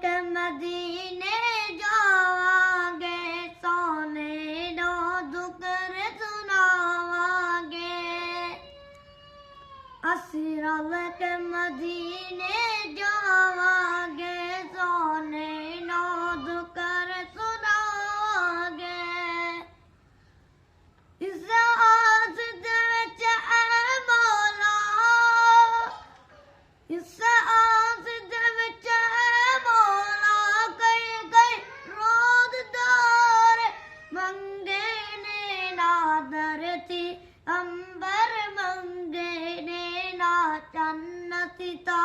के मदीने जावांगे, सोने नो दुकर सुनावांगे। असी रल के मदीने जावांगे, सोने नो दुकर सुनावांगे। इस आस दे विच ऐ मौला, इस आस दे विच ऐ मौला, कई कई रोज़दार मंगे ने ना धरती अंबर मंगे ने ना जन्नत ता